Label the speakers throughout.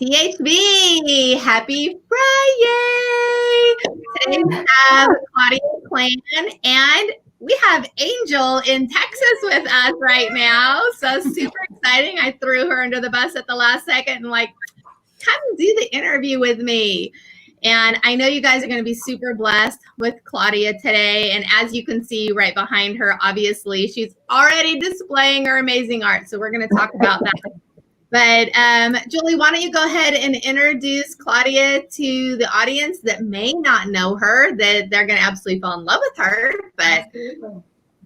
Speaker 1: THB, happy Friday! Today we have Claudia Klann and we have Angel in Texas with us right now. So super exciting. I threw her under the bus at the last second and come do the interview with me. And I know you guys are going to be super blessed with Claudia today. And as you can see right behind her, obviously, she's already displaying her amazing art. So we're going to talk about that. But Julie, why don't you go ahead and introduce Claudia to the audience that may not know her, that they're going to absolutely fall in love with her. But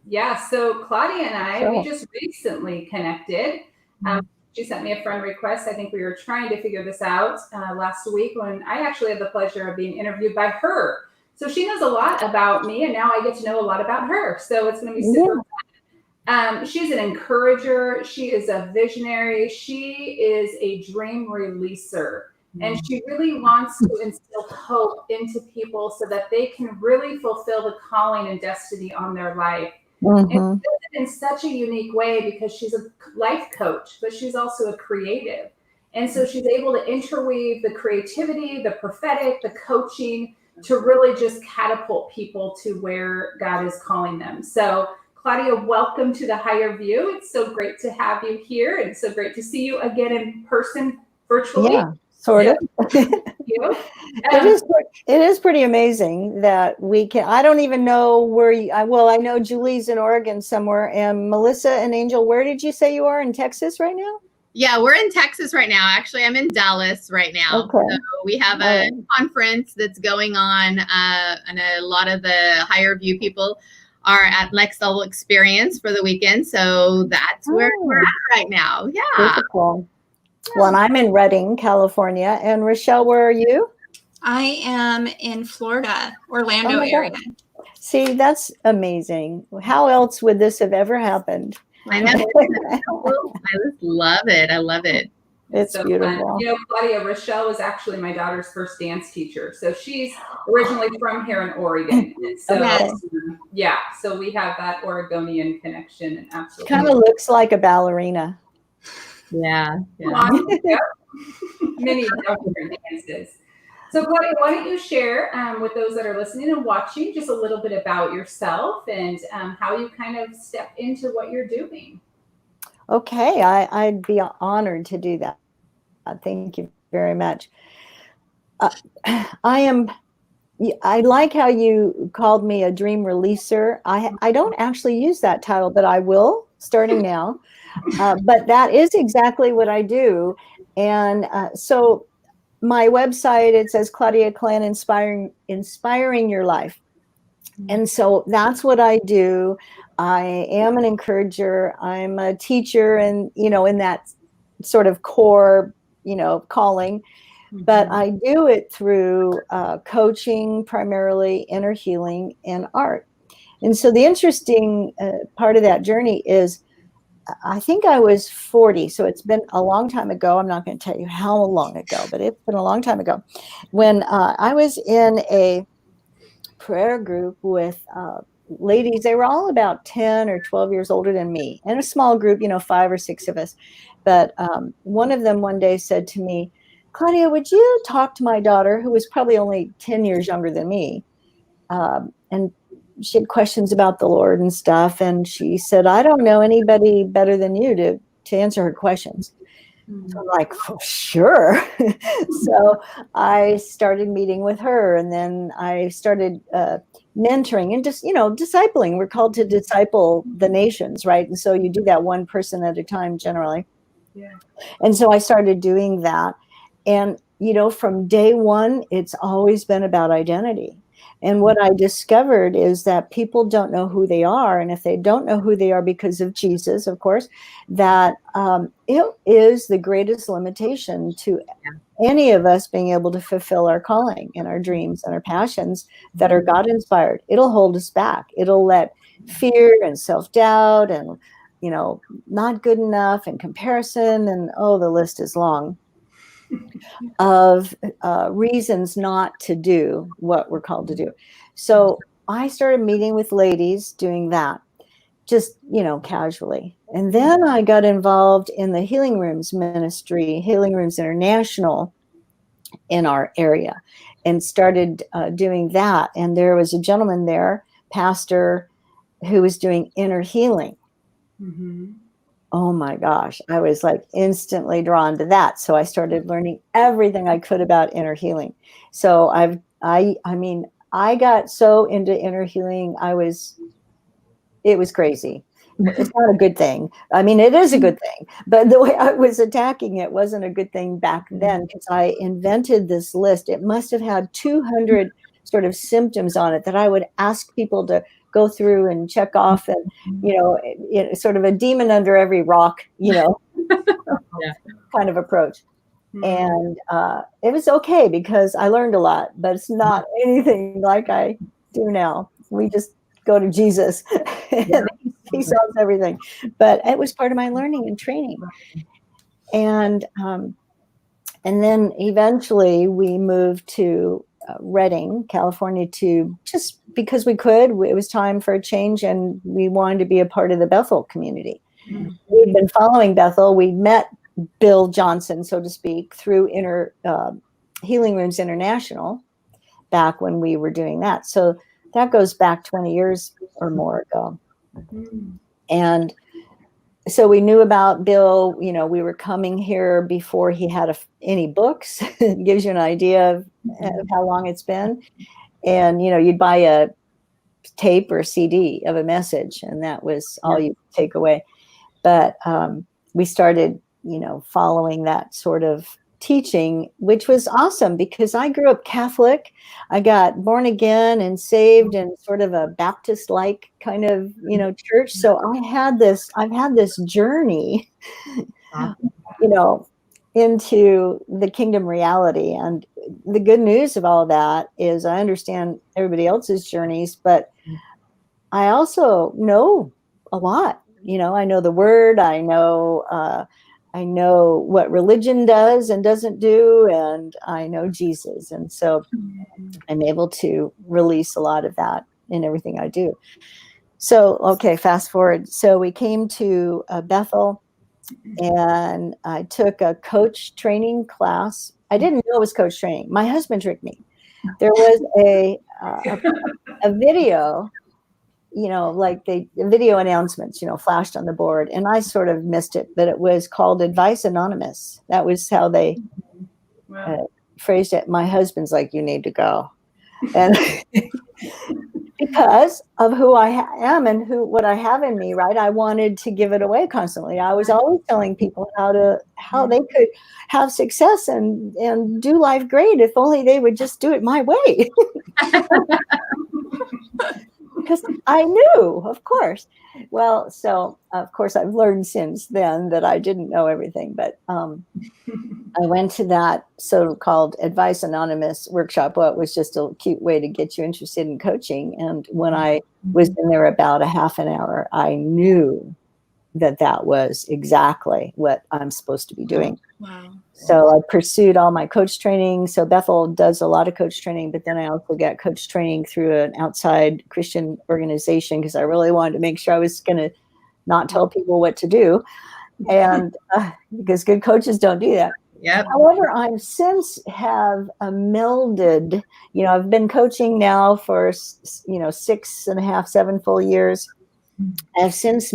Speaker 2: yeah, so Claudia and I, we just recently connected. She sent me a friend request. I think we were trying to figure this out last week when I actually had the pleasure of being interviewed by her. So she knows a lot about me, and now I get to know a lot about her. So it's going to be super fun. She's an encourager. She is a visionary. She is a dream releaser. And she really wants to instill hope into people so that they can really fulfill the calling and destiny on their life. And she does it in such a unique way because she's a life coach, but she's also a creative. And so she's able to interweave the creativity, the prophetic, the coaching to really just catapult people to where God is calling them. So Claudia, welcome to the Higher View. It's so great to have you here, and so great to see you again in person, virtually.
Speaker 3: Yeah, sort of. It is pretty amazing that we can. I don't even know where you. Well, I know Julie's in Oregon somewhere, and Melissa and Angel. Where did you say you are in Texas right now?
Speaker 1: Yeah, we're in Texas right now. Actually, I'm in Dallas right now. Okay. So we have a conference that's going on, and a lot of the Higher View people are at Next Level Experience for the weekend. So that's where we're at right now. Yeah.
Speaker 3: Cool. Well, and I'm in Redding, California. And Rochelle, where are you?
Speaker 4: I am in Florida, Orlando area.
Speaker 3: See, that's amazing. How else would this have ever happened?
Speaker 1: I know. I just love it. I love it.
Speaker 3: It's so beautiful.
Speaker 2: Fun. You know, Claudia, Rochelle was actually my daughter's first dance teacher. So she's originally from here in Oregon. And so, yeah, so we have that Oregonian connection. And absolutely.
Speaker 3: Kind of looks like a ballerina.
Speaker 1: Yeah.
Speaker 2: Many different dances. So, Claudia, why don't you share with those that are listening and watching just a little bit about yourself and how you kind of stepped into what you're doing?
Speaker 3: Okay, I'd be honored to do that. Thank you very much. I like how you called me a dream releaser. I don't actually use that title, but I will starting now. But that is exactly what I do. And so my website, it says Claudia Klann, inspiring your life. And so that's what I do. I am an encourager. I'm a teacher, and in that sort of core, calling. But I do it through coaching, primarily inner healing and art. And so the interesting part of that journey is, I think I was 40, so it's been a long time ago. I'm not going to tell you how long ago, but it's been a long time ago when I was in a prayer group with ladies. They were all about 10 or 12 years older than me, in a small group, 5 or 6 of us. But one of them one day said to me, Claudia, would you talk to my daughter, who was probably only 10 years younger than me? And she had questions about the Lord and stuff. And she said, I don't know anybody better than you to answer her questions. So I'm like, sure. So I started meeting with her, and then I started mentoring and just, discipling. We're called to disciple the nations, right? And so you do that one person at a time generally. Yeah. And so I started doing that. And, from day one, it's always been about identity. And what I discovered is that people don't know who they are. And if they don't know who they are because of Jesus, of course, that it is the greatest limitation to any of us being able to fulfill our calling and our dreams and our passions that are God-inspired. It'll hold us back. It'll let fear and self-doubt and, not good enough and comparison and, the list is long of reasons not to do what we're called to do. So I started meeting with ladies doing that, just, casually. And then I got involved in the Healing Rooms ministry, Healing Rooms International in our area, and started doing that. And there was a gentleman there, pastor, who was doing inner healing.
Speaker 2: Mm-hmm.
Speaker 3: Oh my gosh, I was like instantly drawn to that. So I started learning everything I could about inner healing. So I mean, I got so into inner healing, it was crazy. It's not a good thing. I mean, it is a good thing, but the way I was attacking it wasn't a good thing back then, because I invented this list. It must have had 200 sort of symptoms on it that I would ask people to go through and check off, and, you know, sort of a demon under every rock, you know,
Speaker 1: Yeah.
Speaker 3: kind of approach. And it was okay because I learned a lot, but it's not anything like I do now. We just go to Jesus and he solves everything. But it was part of my learning and training. And then eventually we moved to Redding, California, to just because we could. It was time for a change, and we wanted to be a part of the Bethel community. We'd been following Bethel. We met Bill Johnson, so to speak, through Healing Rooms International back when we were doing that. So that goes back 20 years or more ago. And so we knew about Bill. You know, we were coming here before he had any books. It gives you an idea of how long it's been. And, you know, you'd buy a tape or a CD of a message, and that was all you could take away. But we started, you know, following that sort of teaching, which was awesome because I grew up Catholic. I got born again and saved in sort of a Baptist-like kind of, you know, church. So I've had this journey, you know, into the kingdom reality. And the good news of all of that is I understand everybody else's journeys, but I also know a lot. You know, I know the word, I know what religion does and doesn't do, and I know Jesus. And so I'm able to release a lot of that in everything I do. So, okay, fast forward. So we came to Bethel, and I took a coach training class. I didn't know it was coach training. My husband tricked me. There was a video, you know, like the video announcements, you know, flashed on the board, and I sort of missed it, but it was called Advice Anonymous. That was how they phrased it. My husband's like, you need to go. And because of who I am and what I have in me, right? I wanted to give it away constantly. I was always telling people how they could have success and do life great if only they would just do it my way. Because I knew, of course. Well, so of course I've learned since then that I didn't know everything, but I went to that so-called Advice Anonymous workshop. Well, it was just a cute way to get you interested in coaching. And when I was in there about a half an hour, I knew that was exactly what I'm supposed to be doing.
Speaker 4: Wow.
Speaker 3: So I pursued all my coach training. So Bethel does a lot of coach training, but then I also got coach training through an outside Christian organization because I really wanted to make sure I was going to not tell people what to do. And because good coaches don't do that.
Speaker 1: Yep.
Speaker 3: However, I since have melded, you know, I've been coaching now for, 6.5, 7 full years. I've since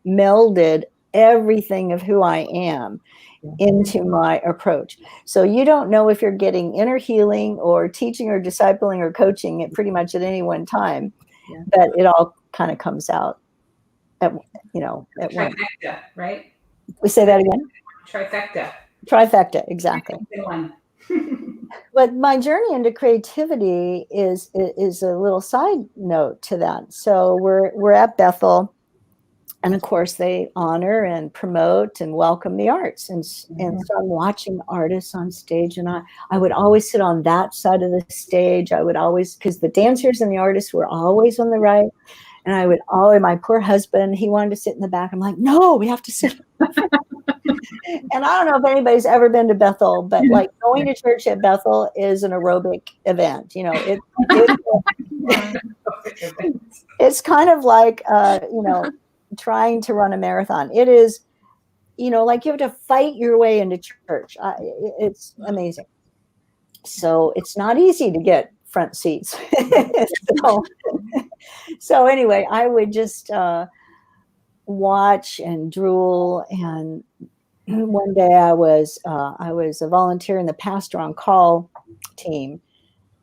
Speaker 3: melded everything of who I am into my approach. So you don't know if you're getting inner healing or teaching or discipling or coaching at pretty much at any one time, but it all kind of comes out at once.
Speaker 2: Trifecta, right?
Speaker 3: We say that again? Trifecta, exactly. But my journey into creativity is a little side note to that. So we're at Bethel, and of course they honor and promote and welcome the arts. And so I'm watching artists on stage, and I would always sit on that side of the stage. I would always, because the dancers and the artists were always on the right. And I would always, my poor husband, he wanted to sit in the back. I'm like, no, we have to sit. And I don't know if anybody's ever been to Bethel, but like going to church at Bethel is an aerobic event. You know, it's kind of like, trying to run a marathon. It is, like you have to fight your way into church. It's amazing. So it's not easy to get front seats. So anyway, I would just watch and drool. And one day I was a volunteer in the pastoral call team,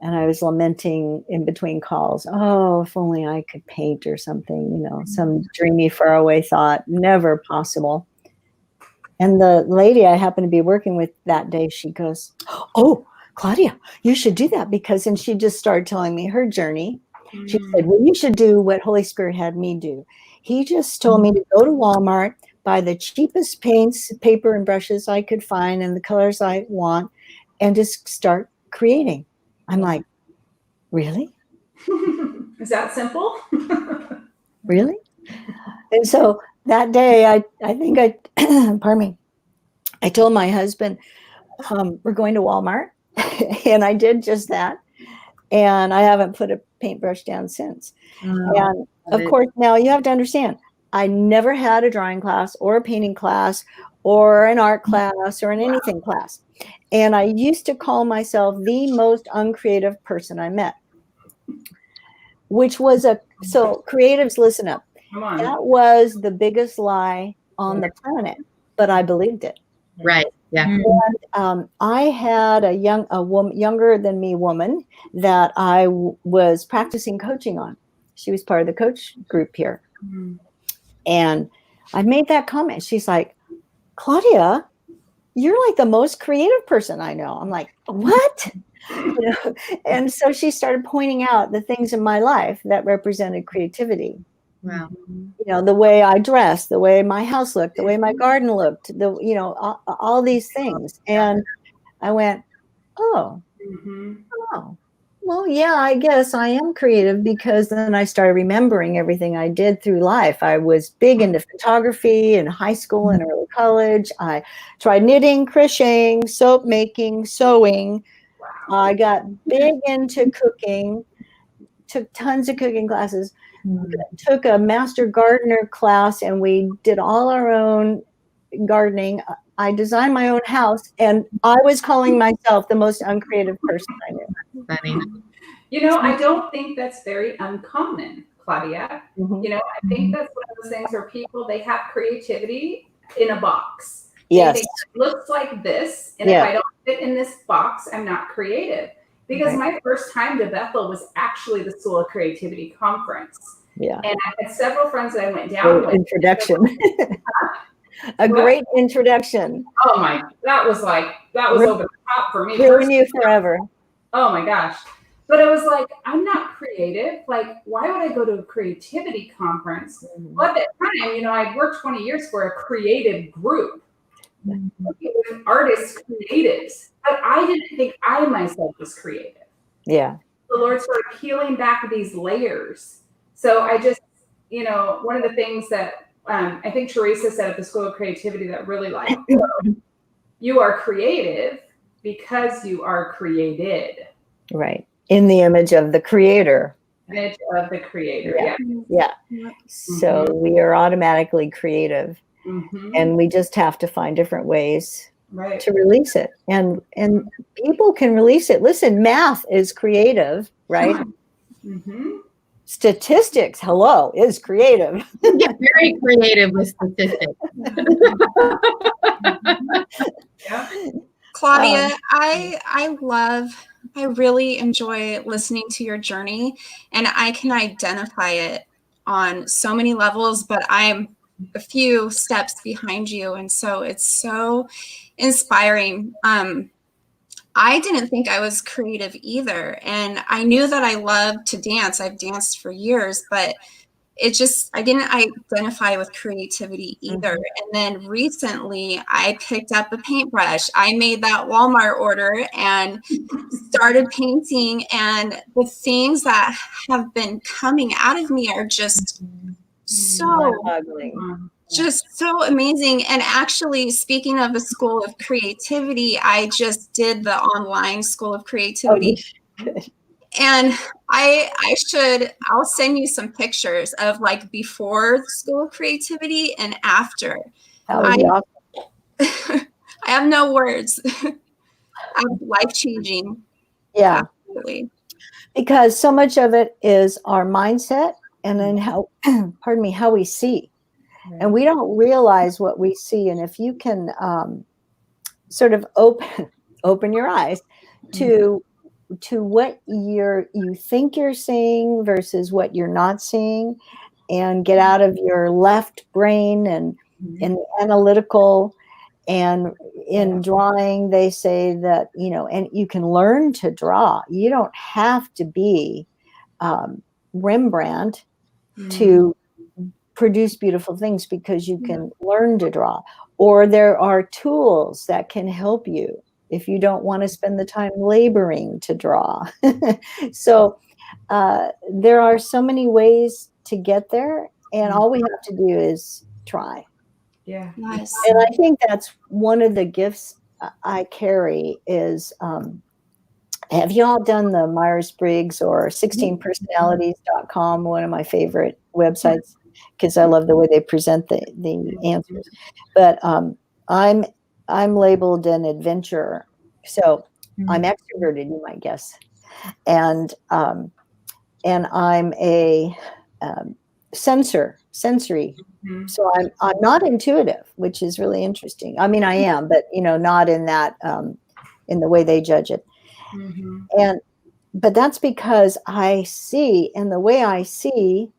Speaker 3: and I was lamenting in between calls, oh, if only I could paint or something, some dreamy, faraway thought, never possible. And the lady I happened to be working with that day, she goes, oh, Claudia, you should do that and she just started telling me her journey. She said, well, you should do what Holy Spirit had me do. He just told me to go to Walmart, buy the cheapest paints, paper, and brushes I could find and the colors I want, and just start creating. I'm like, really?
Speaker 2: Is that simple?
Speaker 3: Really? And so that day, I think pardon me, I told my husband, we're going to Walmart. And I did just that. And I haven't put a paintbrush down since. And of course, now you have to understand, I never had a drawing class or a painting class or an art class or an anything class. And I used to call myself the most uncreative person I met, which was so creatives, listen up. That was the biggest lie on the planet, but I believed it.
Speaker 1: Right. Yeah.
Speaker 3: And I had a younger than me woman that I was practicing coaching on. She was part of the coach group here. And I made that comment. She's like, Claudia, you're like the most creative person I know. I'm like, what? And so she started pointing out the things in my life that represented creativity.
Speaker 1: Wow.
Speaker 3: The way I dressed, the way my house looked, the way my garden looked, all these things. And I went, oh, well, yeah, I guess I am creative, because then I started remembering everything I did through life. I was big into photography in high school and early college. I tried knitting, crocheting, soap making, sewing. I got big into cooking, took tons of cooking classes. Took a master gardener class, and we did all our own gardening. I designed my own house, and I was calling myself the most uncreative person I knew.
Speaker 1: Funny.
Speaker 2: I don't think that's very uncommon, Claudia. I think that's one of those things where people, they have creativity in a box.
Speaker 3: Yes.
Speaker 2: They think it looks like this, and if I don't fit in this box, I'm not creative. Because my first time to Bethel was actually the School of Creativity conference.
Speaker 3: Yeah.
Speaker 2: And I had several friends that I went down with.
Speaker 3: Introduction. A great introduction.
Speaker 2: Oh my, that was over the top for me.
Speaker 3: Ruin you forever.
Speaker 2: Oh my gosh. But it was like, I'm not creative. Like, why would I go to a creativity conference? Well, at that time, I'd worked 20 years for a creative group. With artists, creatives. But I didn't think I myself was creative.
Speaker 3: Yeah.
Speaker 2: The Lord started peeling back these layers. So I just, one of the things that I think Teresa said at the School of Creativity that really you are creative because you are created.
Speaker 3: Right. In the image of the Creator.
Speaker 2: Image of the Creator.
Speaker 3: Yeah. So we are automatically creative. And we just have to find different ways to release it. And people can release it. Listen, math is creative, right? Statistics, hello, is creative.
Speaker 1: Get very creative with statistics.
Speaker 4: Claudia, I really enjoy listening to your journey, and I can identify it on so many levels, but I'm a few steps behind you. And so it's so inspiring. I didn't think I was creative either. And I knew that I loved to dance. I've danced for years, but I didn't identify with creativity either. And then recently I picked up a paintbrush. I made that Walmart order and started painting. And the things that have been coming out of me are just so amazing. And actually, speaking of a School of Creativity, I just did the online School of Creativity. And I'll send you some pictures of like before School of Creativity and after.
Speaker 3: That would be awesome.
Speaker 4: I have no words. Life-changing.
Speaker 3: Yeah.
Speaker 4: Absolutely.
Speaker 3: Because so much of it is our mindset and then how, pardon me, how we see. Right. And we don't realize what we see. And if you can sort of open your eyes to what you think you're seeing versus what you're not seeing, and get out of your left brain and analytical. And in drawing, they say that, and you can learn to draw. You don't have to be Rembrandt to produce beautiful things, because you can learn to draw. Or there are tools that can help you if you don't want to spend the time laboring to draw. So there are so many ways to get there, and all we have to do is try.
Speaker 2: Yeah.
Speaker 4: Nice.
Speaker 3: And I think that's one of the gifts I carry is, have you all done the Myers-Briggs or 16personalities.com, one of my favorite websites, because I love the way they present the answers. But I'm labeled an adventurer. So I'm extroverted, you might guess. And I'm a sensory. So I'm not intuitive, which is really interesting. I mean, I am, but not in that in the way they judge it. But that's because I see, and the way I see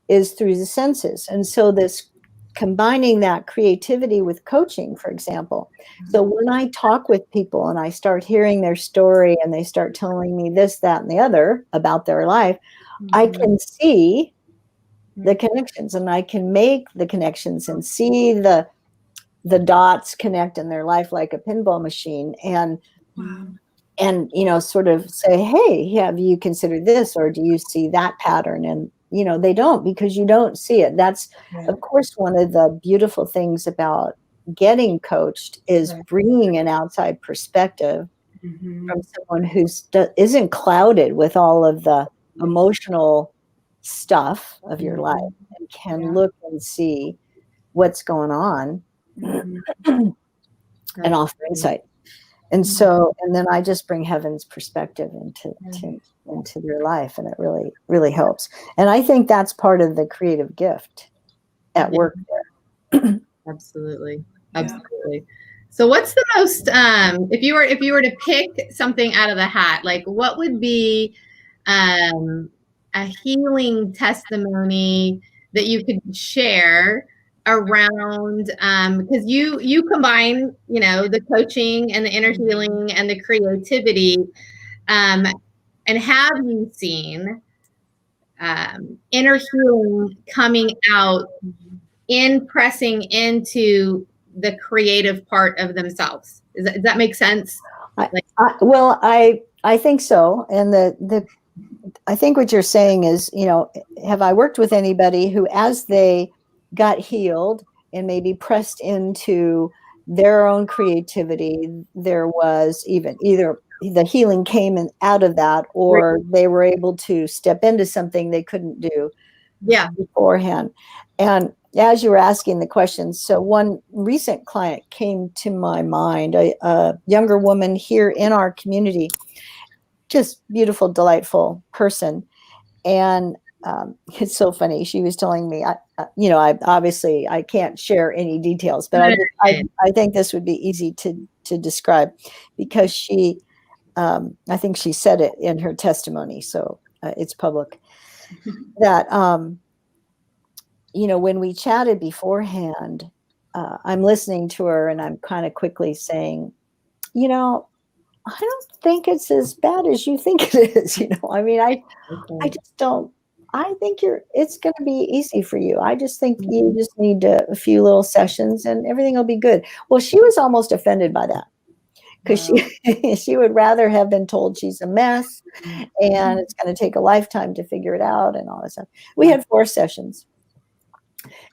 Speaker 3: is through the senses. And so this combining that creativity with coaching, for example. So when I talk with people and I start hearing their story and they start telling me this, that, and the other about their life, I can see the connections, and I can make the connections and see the dots connect in their life like a pinball machine, and sort of say, hey, have you considered this, or do you see that pattern? And they don't, because you don't see it. That's of course one of the beautiful things about getting coached is bringing an outside perspective from someone who isn't clouded with all of the emotional stuff of your life, and can look and see what's going on and offer insight. And so, and then I just bring heaven's perspective into their life, and it really, really helps. And I think that's part of the creative gift at work there.
Speaker 1: Absolutely. So what's the most, if you were to pick something out of the hat, like what would be a healing testimony that you could share around, because you combine, the coaching and the inner healing and the creativity, and have you seen inner healing coming out in pressing into the creative part of themselves? Does that make sense?
Speaker 3: Well, I think so. And I think what you're saying is, have I worked with anybody who, as they got healed and maybe pressed into their own creativity, there was either the healing came out of that, or they were able to step into something they couldn't do beforehand. And as you were asking the questions, so one recent client came to my mind, a younger woman here in our community, just beautiful, delightful person. And it's so funny. She was telling me, I obviously I can't share any details, but I think this would be easy to describe, because she, I think she said it in her testimony, so it's public, that when we chatted beforehand, I'm listening to her and I'm kind of quickly saying, I don't think it's as bad as you think it is. I mean, I just don't. I think it's going to be easy for you. I just think you just need a few little sessions and everything will be good. Well, she was almost offended by that, because she would rather have been told she's a mess and it's going to take a lifetime to figure it out and all this stuff. We had 4 sessions.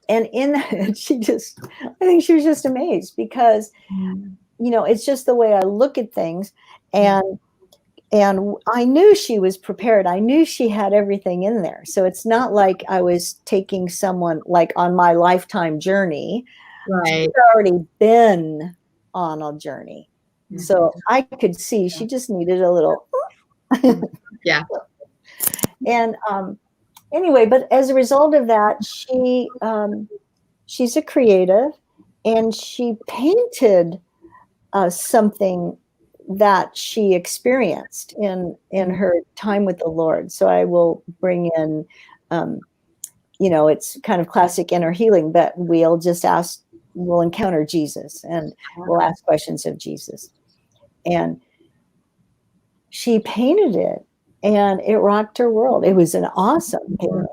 Speaker 3: And in that, I think she was just amazed, because, it's just the way I look at things. And And I knew she was prepared. I knew she had everything in there. So it's not like I was taking someone like on my lifetime journey.
Speaker 1: Right.
Speaker 3: She'd already been on a journey.
Speaker 1: Mhm.
Speaker 3: So I could see she just needed a little.
Speaker 1: Yeah.
Speaker 3: And anyway, but as a result of that, she's a creative, and she painted something that she experienced in her time with the Lord. So I will bring in, it's kind of classic inner healing, but we'll encounter Jesus, and we'll ask questions of Jesus. And she painted it, and it rocked her world. It was an awesome painting,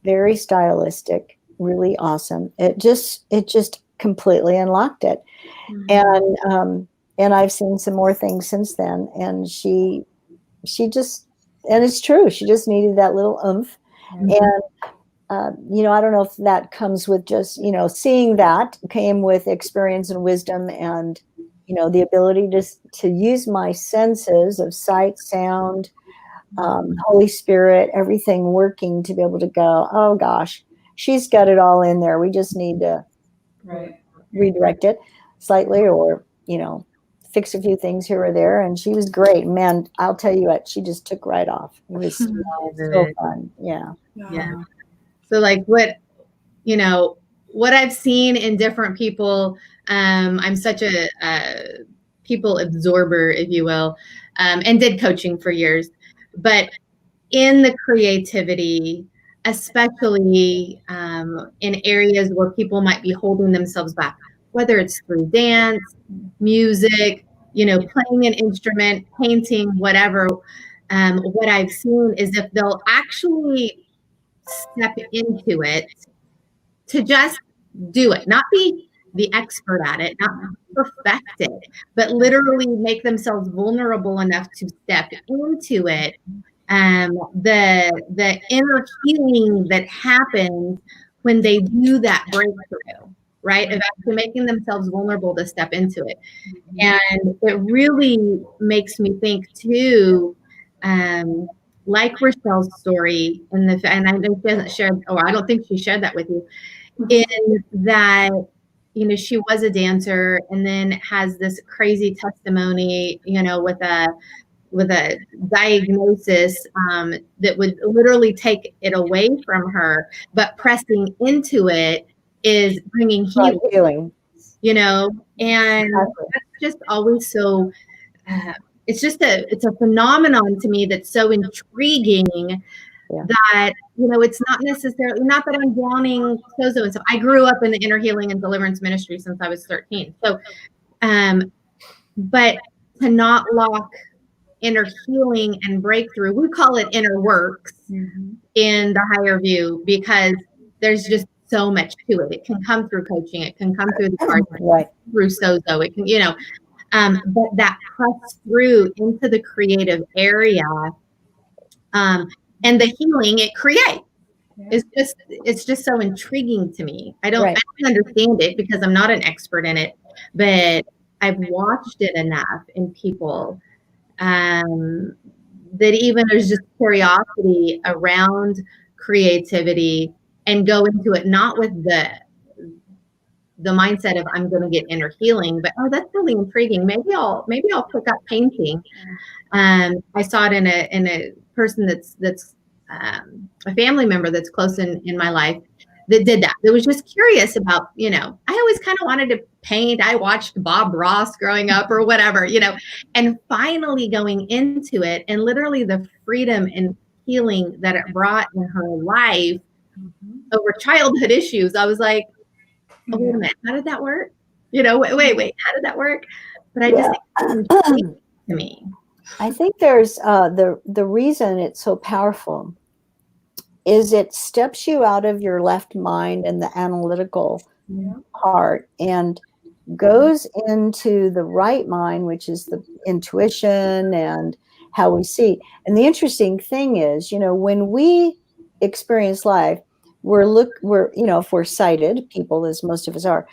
Speaker 3: very stylistic, really awesome. It just completely unlocked it. And I've seen some more things since then. And she just, and it's true, she just needed that little oomph. And I don't know if that comes with just, seeing that came with experience and wisdom, and the ability to use my senses of sight, sound, Holy Spirit, everything working to be able to go, oh gosh, she's got it all in there. We just need to redirect it slightly, or, fix a few things here or there. And she was great. Man, I'll tell you what, she just took right off. It was so fun. Yeah.
Speaker 1: Yeah. So like what I've seen in different people, I'm such a people absorber, if you will, and did coaching for years. But in the creativity, especially in areas where people might be holding themselves back, whether it's through dance, music, playing an instrument, painting, whatever, what I've seen is if they'll actually step into it, to just do it, not be the expert at it, not perfect it, but literally make themselves vulnerable enough to step into it. The inner healing that happens when they do that breakthrough, right? Of actually making themselves vulnerable to step into it. And it really makes me think too, like Rochelle's story, and I know she hasn't shared, or I don't think she shared that with you, in that she was a dancer and then has this crazy testimony, with a diagnosis that would literally take it away from her, but pressing into it is bringing healing. And that's just always so. It's a phenomenon to me that's so intriguing. Yeah. That it's not necessarily, not that I'm downing so and so. I grew up in the inner healing and deliverance ministry since I was 13. So, but to not lock inner healing and breakthrough, we call it inner works in the higher view, because there's just so much to it. It can come through coaching. It can come through the cards, right? Through sozo. It can, but that press through into the creative area, and the healing it creates. It's just so intriguing to me. I don't understand it because I'm not an expert in it, but I've watched it enough in people that even there's just curiosity around creativity, and go into it not with the mindset of I'm going to get inner healing, but that's really intriguing. Maybe I'll pick up painting. I saw it in a person that's a family member that's close in my life that did that. That was just curious about, I always kind of wanted to paint. I watched Bob Ross growing up or whatever, and finally going into it, and literally the freedom and healing that it brought in her life over childhood issues. I was like, oh, wait a minute, how did that work? Wait, how did that work? But I just think it's to me.
Speaker 3: I think there's the reason it's so powerful is it steps you out of your left mind and the analytical part, and goes into the right mind, which is the intuition and how we see. And the interesting thing is, when we experience life, if we're sighted people, as most of us are,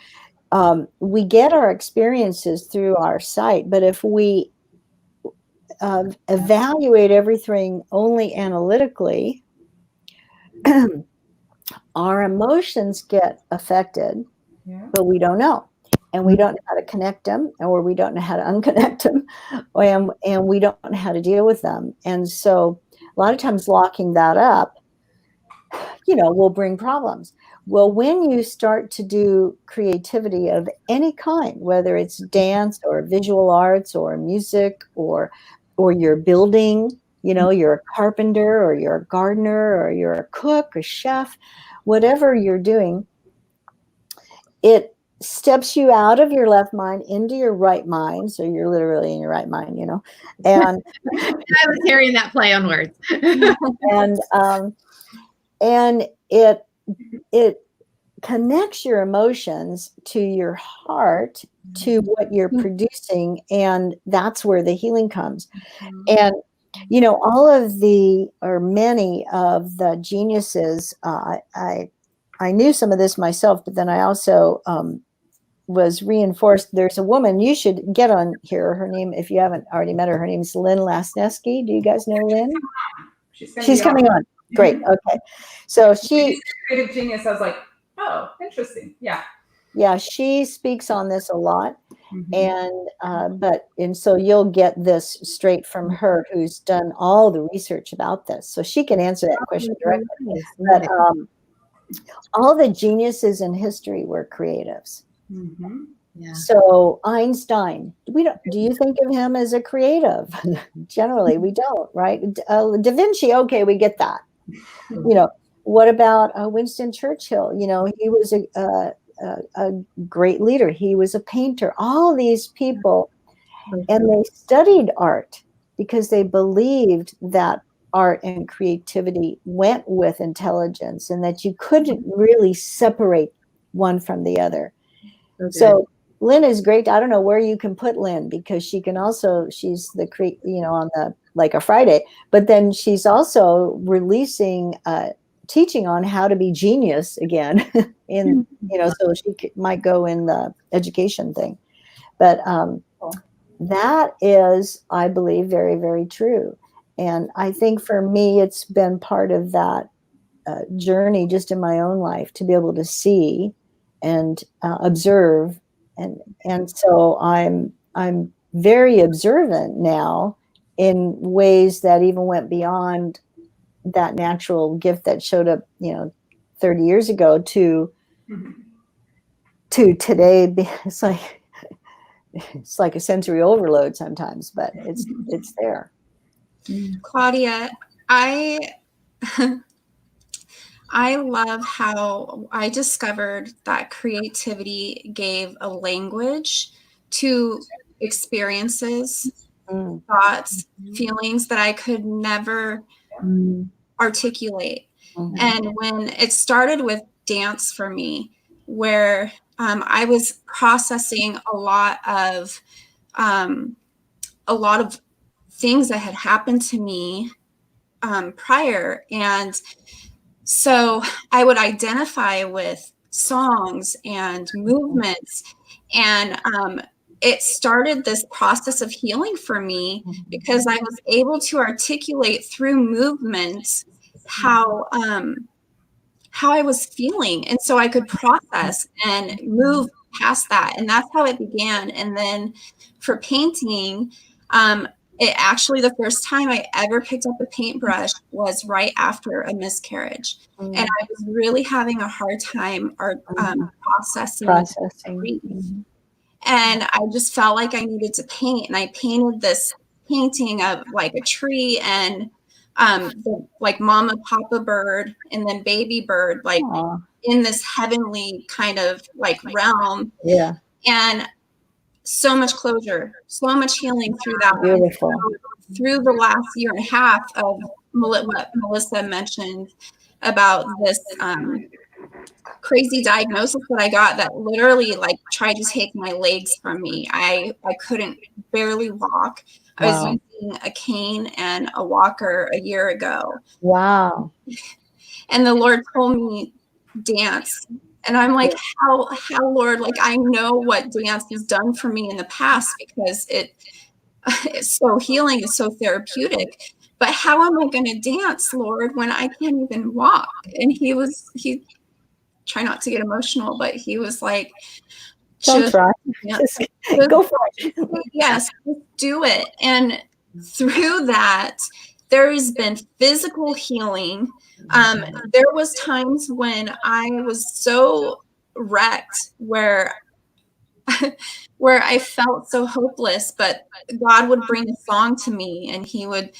Speaker 3: we get our experiences through our sight. But if we evaluate everything only analytically, our emotions get affected, but we don't know. And we don't know how to connect them, or we don't know how to unconnect them, and we don't know how to deal with them. And so a lot of times locking that up, will bring problems. Well, when you start to do creativity of any kind, whether it's dance or visual arts or music or you're building, you're a carpenter or you're a gardener or you're a cook, a chef, whatever you're doing, it steps you out of your left mind into your right mind. So you're literally in your right mind, and
Speaker 1: I was hearing that play on words.
Speaker 3: and it connects your emotions to your heart, to what you're producing, and that's where the healing comes. And all of many of the geniuses, I knew some of this myself, but then I also was reinforced. There's a woman you should get on here. Her name, if you haven't already met her, her name is Lynn Lasneski. Do you guys know Lynn? She's coming on. Great. Okay. So she's
Speaker 2: creative genius. I was like, oh, interesting. Yeah.
Speaker 3: Yeah, she speaks on this a lot. And so you'll get this straight from her, who's done all the research about this. So she can answer that question directly. But all the geniuses in history were creatives.
Speaker 1: Yeah.
Speaker 3: So Einstein, do you think of him as a creative? Generally, we don't, right? Da Vinci, okay, we get that. What about Winston Churchill? He was a great leader. He was a painter. All these people, and they studied art because they believed that art and creativity went with intelligence, and that you couldn't really separate one from the other. Okay. So Lynn is great. I don't know where you can put Lynn, because she's the on the like a Friday, but then she's also releasing teaching on how to be genius again so she might go in the education thing. But that is, I believe, very, very true. And I think for me, it's been part of that journey just in my own life to be able to see and observe. And so I'm very observant now in ways that even went beyond that natural gift that showed up, 30 years ago to today. It's like a sensory overload sometimes, but it's there.
Speaker 4: Claudia, I love how I discovered that creativity gave a language to experiences, thoughts, feelings that I could never articulate. And when it started with dance for me, where I was processing a lot of things that had happened to me prior. And so I would identify with songs and movements, and it started this process of healing for me, because I was able to articulate through movement how I was feeling. And so I could process and move past that. And that's how it began. And then for painting, it actually, the first time I ever picked up a paintbrush was right after a miscarriage. And I was really having a hard time processing. And I just felt like I needed to paint. And I painted this painting of like a tree and like mama, papa bird, and then baby bird, like in this heavenly kind of like realm.
Speaker 3: Yeah.
Speaker 4: And so much closure, so much healing through that.
Speaker 3: Beautiful.
Speaker 4: Through the last year and a half of what Melissa mentioned about this crazy diagnosis that I got that literally like tried to take my legs from me. I couldn't barely walk. I was using a cane and a walker a year ago.
Speaker 3: Wow.
Speaker 4: And the Lord told me dance. And I'm like, how, Lord, like I know what dance has done for me in the past, because it's so healing, it's so therapeutic. But how am I going to dance, Lord, when I can't even walk? And he try not to get emotional, but he was like,
Speaker 3: Don't try. Just go for it.
Speaker 4: Yes, do it. And through that, there's been physical healing. There was times when I was so wrecked where I felt so hopeless, but God would bring a song to me and he would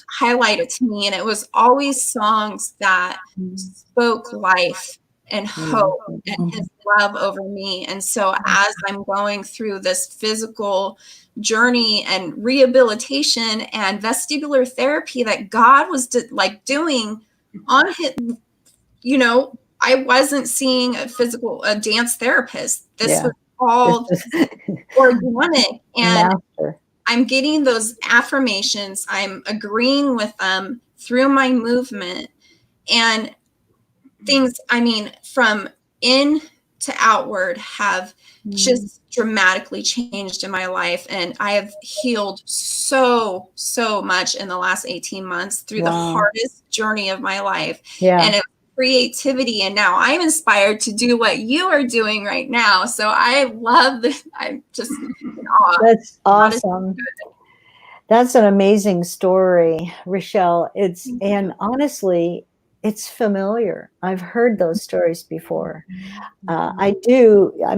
Speaker 4: highlight it to me, and it was always songs that spoke life and hope and his love over me. And so as I'm going through this physical journey and rehabilitation and vestibular therapy that God was doing on his, I wasn't seeing a dance therapist. This was all organic, and I'm getting those affirmations. I'm agreeing with them through my movement, and things, from in to outward have just dramatically changed in my life. And I have healed so much in the last 18 months through the hardest journey of my life. And it creativity, and now I'm inspired to do what you are doing right now. So I love this. I'm just in awe.
Speaker 3: That's awesome. That's an amazing story, Rochelle. And honestly, it's familiar. I've heard those stories before. I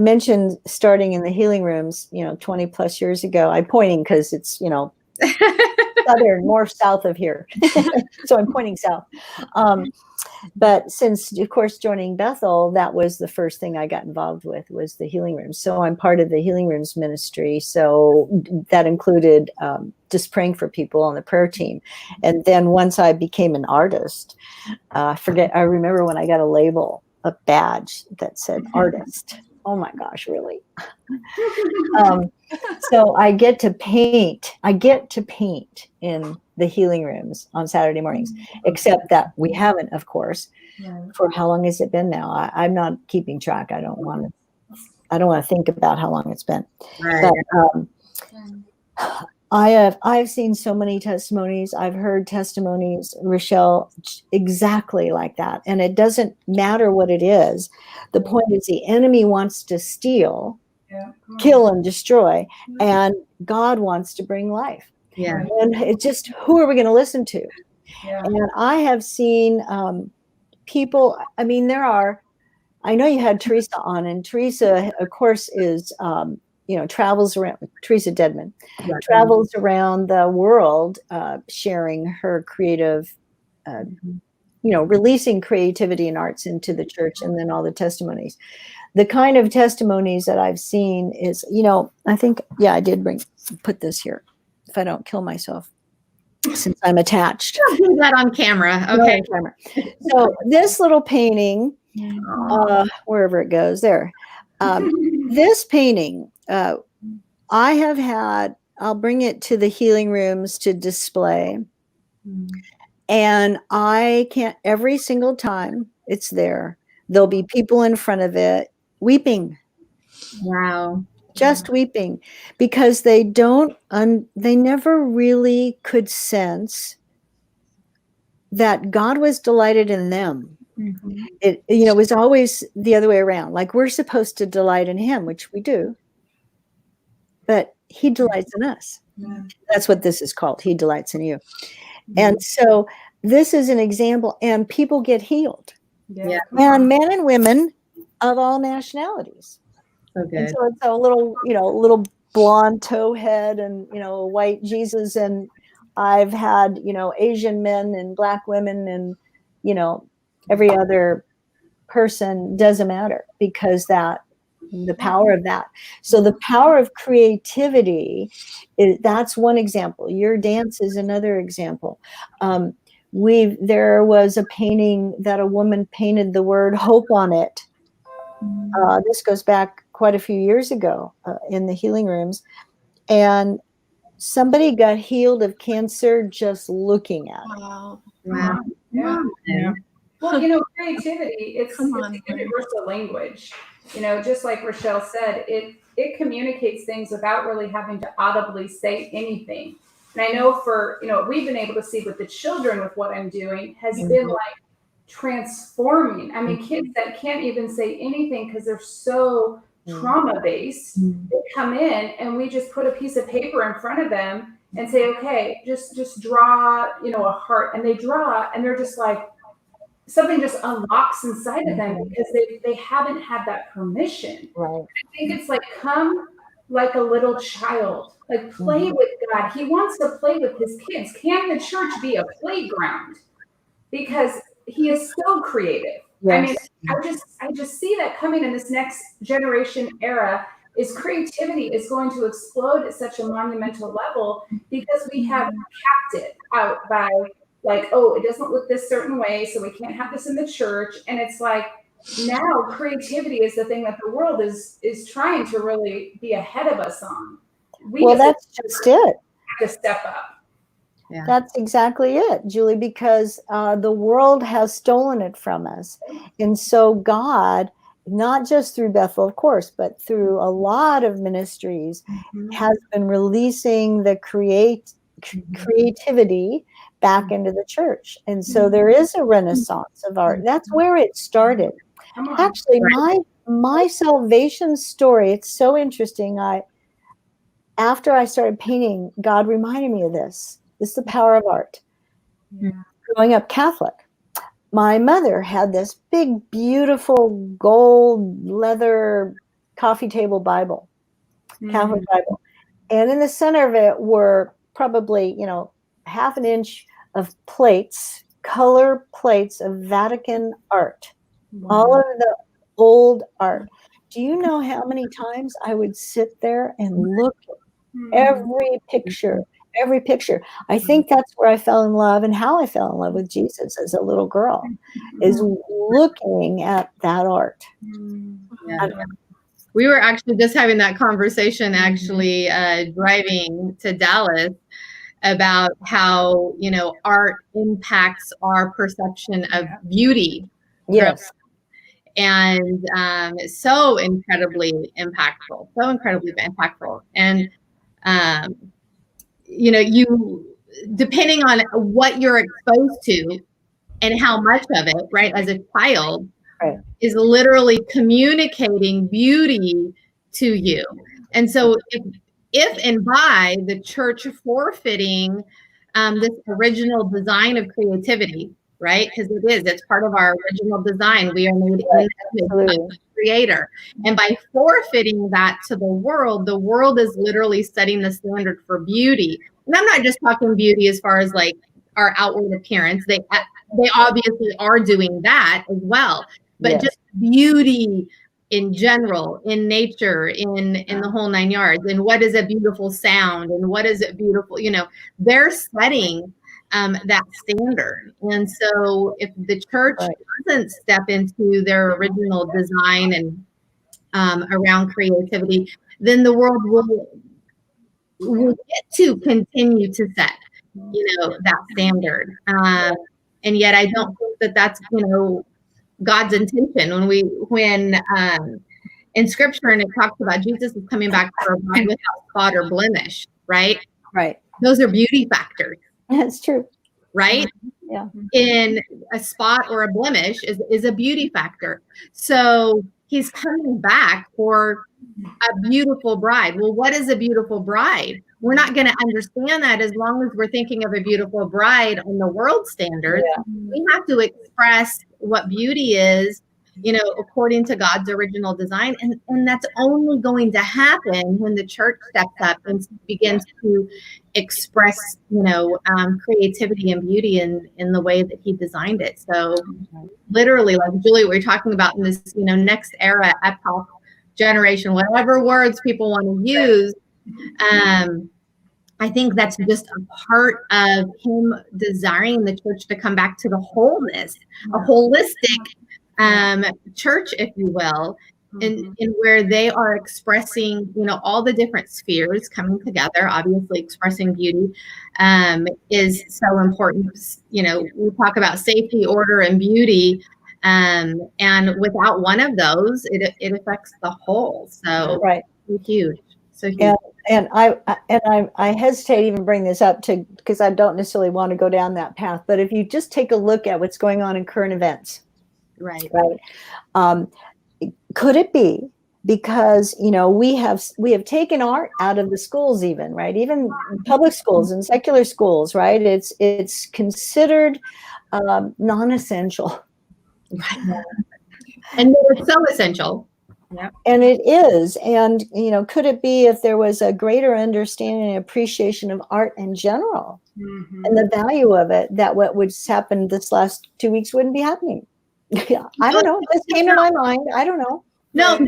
Speaker 3: mentioned starting in the healing rooms, 20 plus years ago. I'm pointing because it's, southern, more south of here. So I'm pointing south. But since, of course, joining Bethel, that was the first thing I got involved with, was the healing rooms. So I'm part of the healing rooms ministry. So that included just praying for people on the prayer team. And then once I became an artist, I remember when I got a label, a badge that said artist. Oh my gosh, really? So I get to paint in the healing rooms on Saturday mornings, except that we haven't, of course. For how long has it been now? I'm not keeping track. I don't want to think about how long it's been. But I've seen so many testimonies. I've heard testimonies, Rochelle, exactly like that. And it doesn't matter what it is. The point is the enemy wants to steal, kill, and destroy, and God wants to bring life. And it's just, who are we going to listen to? And I have seen people, I know you had Teresa on, and Teresa, of course, is, travels around, Teresa Dedman, travels around the world sharing her creative, releasing creativity and arts into the church, and then all the testimonies. The kind of testimonies that I've seen is, I think, I did put this here, if I don't kill myself, since I'm attached.
Speaker 1: I'll do that on camera. Okay.
Speaker 3: So this little painting, wherever it goes, there. This painting, I'll bring it to the healing rooms to display. And I can't, every single time it's there, there'll be people in front of it weeping.
Speaker 1: Wow.
Speaker 3: Just weeping, because they never really could sense that God was delighted in them. It was always the other way around. Like, we're supposed to delight in him, which we do, but he delights in us. That's what this is called. He delights in you. And so this is an example, and people get healed. And men and women of all nationalities. Okay. And so it's a little blonde towhead and, white Jesus. And I've had, Asian men and Black women and, every other person, doesn't matter, because the power of that. So the power of creativity, that's one example. Your dance is another example. There was a painting that a woman painted the word hope on it. This goes back quite a few years ago in the healing rooms, and somebody got healed of cancer just looking at it.
Speaker 1: Wow.
Speaker 2: Yeah. Well, creativity, it's a universal language. Just like Rochelle said, it communicates things without really having to audibly say anything. And I know for, what we've been able to see with the children with what I'm doing has been like transforming. I mean, kids that can't even say anything because they're so trauma based, they come in and we just put a piece of paper in front of them and say, okay, just draw, a heart. And they draw and they're just like, something just unlocks inside of them because they haven't had that permission.
Speaker 3: Right.
Speaker 2: I think it's like, come like a little child, like play with God. He wants to play with his kids. Can the church be a playground? Because he is so creative. Yes. I mean, I just see that coming in this next generation era is creativity is going to explode at such a monumental level because we have capped it out by like, oh, it doesn't look this certain way, so we can't have this in the church. And it's like, now creativity is the thing that the world is trying to really be ahead of us on.
Speaker 3: That's just it.
Speaker 2: Have to step up.
Speaker 3: Yeah. That's exactly it, Julie, because the world has stolen it from us. And so God, not just through Bethel, of course, but through a lot of ministries, has been releasing the creativity back into the church. And so there is a renaissance of art. That's where it started. Actually, my salvation story, it's so interesting. After I started painting, God reminded me of this. This is the power of art. Yeah. Growing up Catholic, my mother had this big, beautiful gold leather coffee table Bible, Catholic Bible. And in the center of it were probably, half an inch of plates, color plates of Vatican art, all of the old art. Do you know how many times I would sit there and look at every picture? I think that's where I fell in love and how I fell in love with Jesus as a little girl, is looking at that art.
Speaker 1: Yeah. We were actually just having that conversation, driving to Dallas, about how, art impacts our perception of beauty.
Speaker 3: Yes.
Speaker 1: And so incredibly impactful. And, you, depending on what you're exposed to and how much of it, right, as a child,
Speaker 3: right,
Speaker 1: is literally communicating beauty to you. And so if and by the church forfeiting this original design of creativity, right? Because it's part of our original design. We are made in the creator. And by forfeiting that to the world is literally setting the standard for beauty. And I'm not just talking beauty as far as like our outward appearance. They obviously are doing that as well. But just beauty in general, in nature, in the whole nine yards. And what is a beautiful sound? And what is it beautiful? They're setting that standard. And so if the church doesn't step into their original design and around creativity, then the world will get to continue to set, that standard. And yet I don't think that that's, God's intention. When in scripture, and it talks about Jesus is coming back for a bride without spot or blemish, right?
Speaker 3: Right.
Speaker 1: Those are beauty factors.
Speaker 3: That's true.
Speaker 1: Right?
Speaker 3: Yeah.
Speaker 1: In a spot or a blemish is a beauty factor. So he's coming back for a beautiful bride. Well, what is a beautiful bride? We're not going to understand that as long as we're thinking of a beautiful bride on the world standard. Yeah. We have to express what beauty is, according to God's original design. And that's only going to happen when the church steps up and begins to express, creativity and beauty in the way that he designed it. So literally, like Julie, we're talking about in this, next era, epoch, generation, whatever words people want to use. I think that's just a part of him desiring the church to come back to the wholeness, a holistic church, if you will, in where they are expressing, all the different spheres coming together. Obviously, expressing beauty is so important. We talk about safety, order, and beauty. And without one of those, it affects the whole. So
Speaker 3: right.
Speaker 1: So huge. So huge.
Speaker 3: And I hesitate even bring this up because I don't necessarily want to go down that path. But if you just take a look at what's going on in current events,
Speaker 1: Right.
Speaker 3: Could it be because we have taken art out of the schools, even right, even public schools and secular schools, right? It's considered non-essential,
Speaker 1: Right. And it's so essential.
Speaker 3: Yeah. And it is. And, could it be if there was a greater understanding and appreciation of art in general and the value of it, that what would happen this last 2 weeks wouldn't be happening? I don't know. This came to my mind. I don't know.
Speaker 1: No,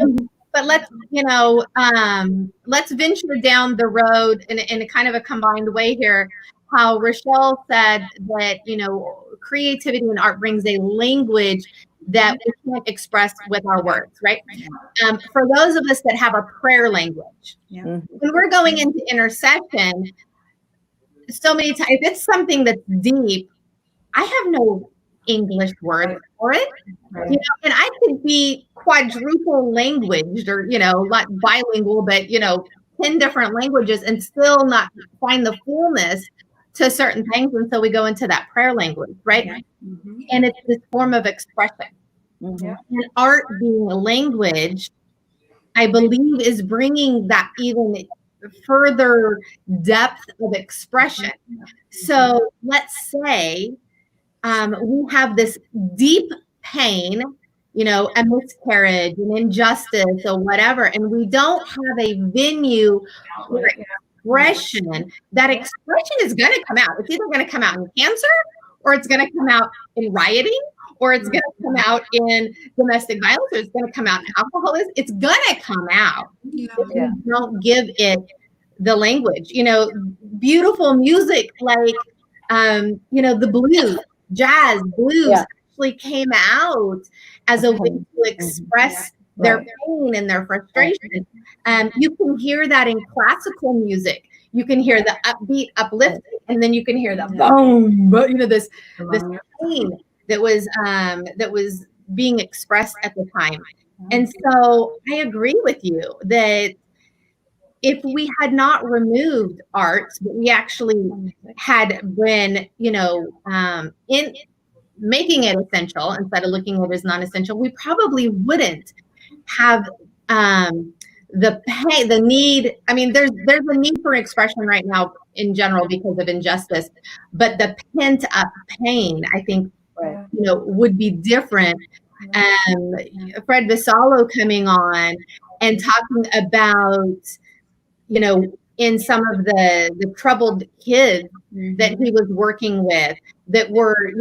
Speaker 1: but let's venture down the road in a kind of a combined way here. How Rochelle said that, creativity and art brings a language that we can't express with our words, right? For those of us that have a prayer language, when we're going into intercession, so many times, if it's something that's deep, I have no English word for it.
Speaker 2: Right.
Speaker 1: And I could be quadruple languaged or, like bilingual, but, 10 different languages and still not find the fullness to certain things until we go into that prayer language, right?
Speaker 2: Mm-hmm.
Speaker 1: And it's this form of expression.
Speaker 3: Mhm.
Speaker 1: And art being a language, I believe, is bringing that even further depth of expression. So let's say we have this deep pain, a miscarriage, an injustice, or whatever, and we don't have a venue for expression. That expression is going to come out. It's either going to come out in cancer, or it's going to come out in rioting, or it's going to come out in domestic violence, or it's going to come out in alcoholism. It's going to come out if we don't give it the language. Beautiful music like, the blues, jazz, blues actually came out as a way to express their pain and their frustration. You can hear that in classical music. You can hear the upbeat, uplifting, and then you can hear the boom, this pain that was being expressed at the time. And so I agree with you that if we had not removed art, but we actually had been, in making it essential instead of looking at it as non-essential, we probably wouldn't have the pain, the need. I mean, there's a need for expression right now in general because of injustice, but the pent up pain, I think, would be different. Fred Vassallo coming on and talking about, in some of the troubled kids that he was working with that were,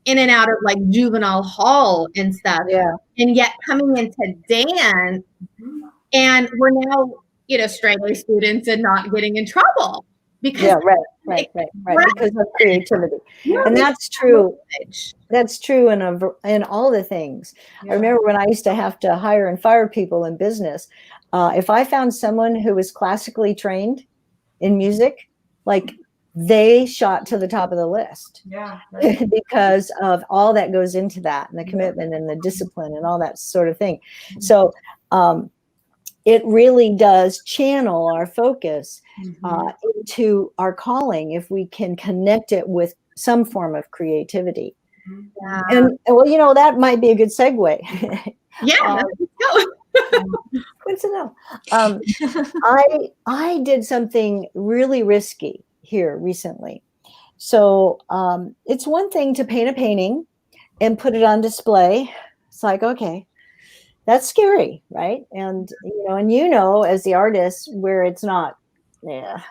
Speaker 1: in and out of like juvenile hall and stuff. And yet coming into dance, and we're now, straight A students and not getting in trouble because
Speaker 3: right, because of creativity. And that's true. That's true in all the things. I remember when I used to have to hire and fire people in business. If I found someone who was classically trained in music, like they shot to the top of the list because of all that goes into that and the commitment and the discipline and all that sort of thing. So it really does channel our focus into our calling if we can connect it with some form of creativity. And well, that might be a good segue. Good to know. I did something really risky here recently. So it's one thing to paint a painting and put it on display. It's like, okay, that's scary, right? And as the artist, where it's not,
Speaker 1: right.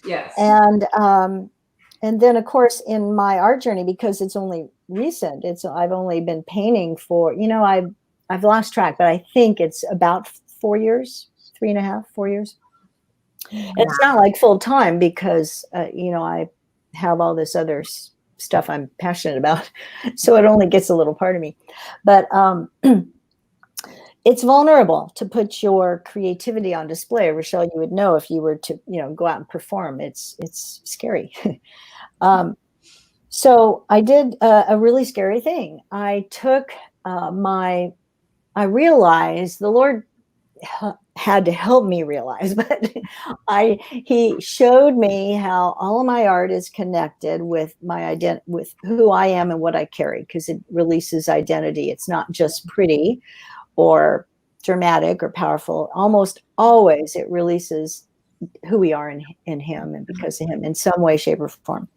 Speaker 2: Yes.
Speaker 3: And then of course in my art journey, because it's only recent, I've only been painting for, I've lost track, but I think it's about 4 years, 3.5, 4 years. And it's not like full time because I have all this other stuff I'm passionate about, so it only gets a little part of me. But it's vulnerable to put your creativity on display. Rochelle, you would know if you were to go out and perform. It's scary. So I did a really scary thing. I took my I realized the Lord had to help me realize, but he showed me how all of my art is connected with my identity, with who I am and what I carry, because it releases identity. It's not just pretty or dramatic or powerful. Almost always it releases who we are in him and because of him in some way, shape, or form.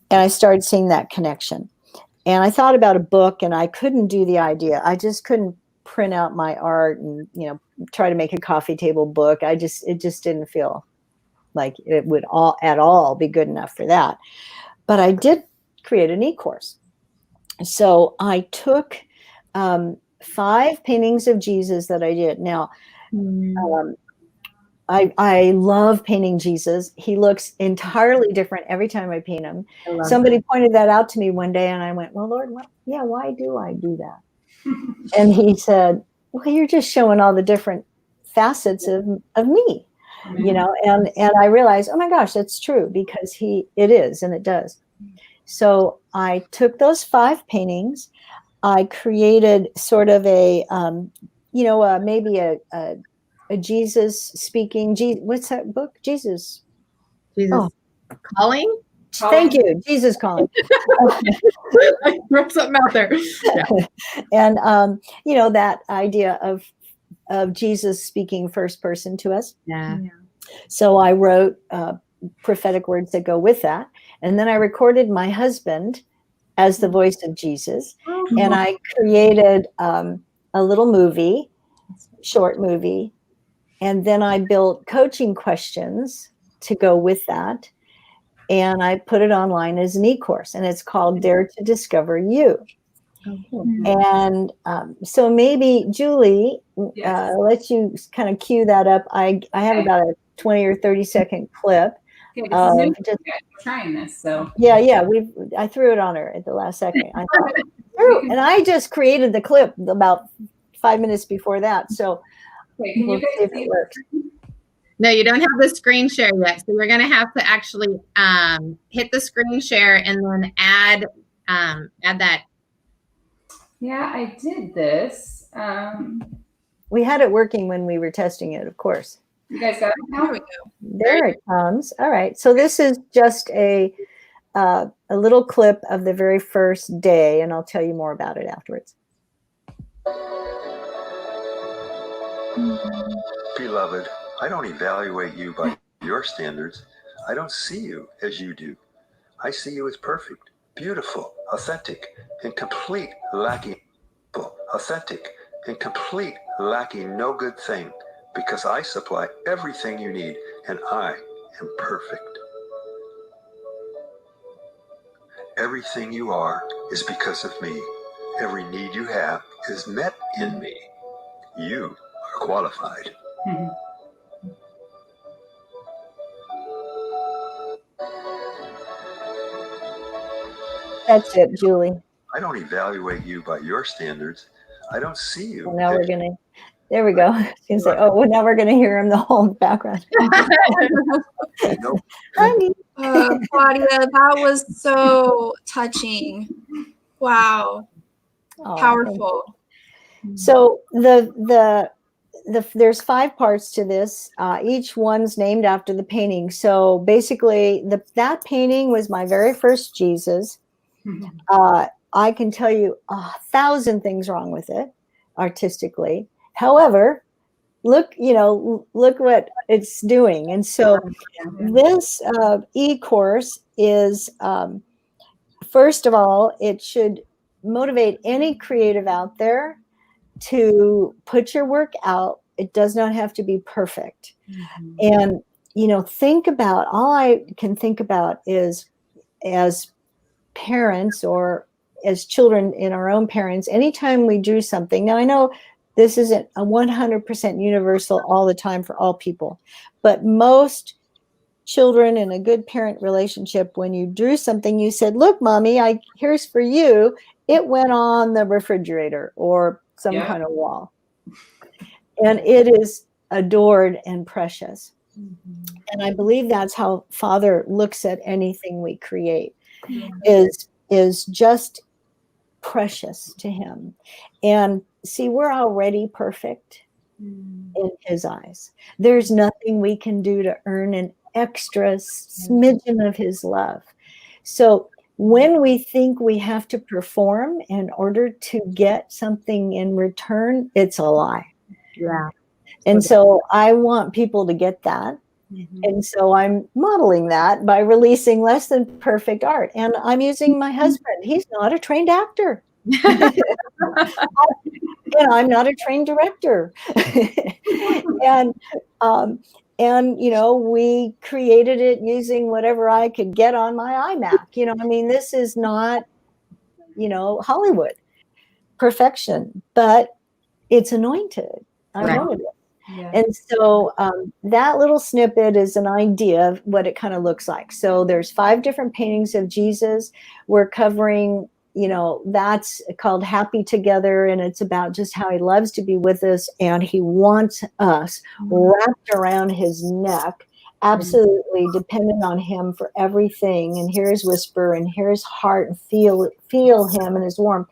Speaker 3: And I started seeing that connection. And I thought about a book, and I couldn't do the idea. I just couldn't print out my art and, try to make a coffee table book. It just didn't feel like it would at all be good enough for that. But I did create an e-course. So I took 5 paintings of Jesus that I did. Now, I love painting Jesus. He looks entirely different every time I paint him. Somebody pointed that out to me one day, and I went, well, Lord, why do I do that? And he said, well, you're just showing all the different facets of me, and I realized, oh my gosh, that's true, because it is, and it does. So I took those 5 paintings. I created sort of a, maybe a Jesus speaking. What's that book? Jesus
Speaker 1: Calling.
Speaker 3: Thank you, Jesus Calling.
Speaker 1: I wrote something out there. Yeah.
Speaker 3: And that idea of Jesus speaking first person to us.
Speaker 1: Yeah.
Speaker 3: So I wrote prophetic words that go with that, and then I recorded my husband as the voice of Jesus, and I created a little short movie, and then I built coaching questions to go with that, and I put it online as an e-course, and it's called Dare to Discover You. And so maybe, Julie, let you kind of cue that up. I have about a 20 or 30 second clip.
Speaker 2: We're trying this, so
Speaker 3: I threw it on her at the last second. And I just created the clip about 5 minutes before that. So
Speaker 2: can you guys see if it works?
Speaker 1: No, you don't have the screen share yet. So we're going to have to actually hit the screen share and then add that.
Speaker 2: Yeah, I did this.
Speaker 3: We had it working when we were testing it, of course.
Speaker 2: You guys got it now?
Speaker 4: There we go.
Speaker 3: There it comes. All right. So this is just a little clip of the very first day, and I'll tell you more about it afterwards.
Speaker 5: Beloved, I don't evaluate you by your standards. I don't see you as you do. I see you as perfect, beautiful, authentic, and complete, lacking no good thing, because I supply everything you need, and I am perfect. Everything you are is because of me. Every need you have is met in me. You are qualified.
Speaker 3: That's it, Julie.
Speaker 5: I don't evaluate you by your standards. I don't see you.
Speaker 3: Well, now there we go. Say, now we're gonna hear him the whole background.
Speaker 4: Claudia, that was so touching. Wow. Powerful.
Speaker 3: So there's 5 parts to this. Each one's named after the painting. So basically, that painting was my very first Jesus. I can tell you 1,000 things wrong with it artistically. However, look what it's doing. And so this e-course is, first of all, it should motivate any creative out there to put your work out. It does not have to be perfect. And, think about, all I can think about is, as parents or as children in our own parents, anytime we do something, now I know this isn't a 100% universal all the time for all people, but most children in a good parent relationship, when you drew something, you said, look, mommy, here's for you. It went on the refrigerator or some kind of wall. And it is adored and precious. And I believe that's how Father looks at anything we create, is just precious to him. And see, we're already perfect in his eyes. There's nothing we can do to earn an extra smidgen of his love. So when we think we have to perform in order to get something in return, it's a lie.
Speaker 1: Yeah.
Speaker 3: And so I want people to get that. And so I'm modeling that by releasing less than perfect art. And I'm using my husband. He's not a trained actor. And I'm not a trained director. and you know, we created it using whatever I could get on my iMac. You know, I mean, this is not, you know, Hollywood perfection, but it's anointed. I know it is.
Speaker 2: Yeah.
Speaker 3: And so that little snippet is an idea of what it kind of looks like. So there's 5 different paintings of Jesus. We're covering, you know, that's called Happy Together. And it's about just how he loves to be with us. And he wants us wrapped around his neck, absolutely dependent on him for everything. And hear his whisper and hear his heart and feel him and his warmth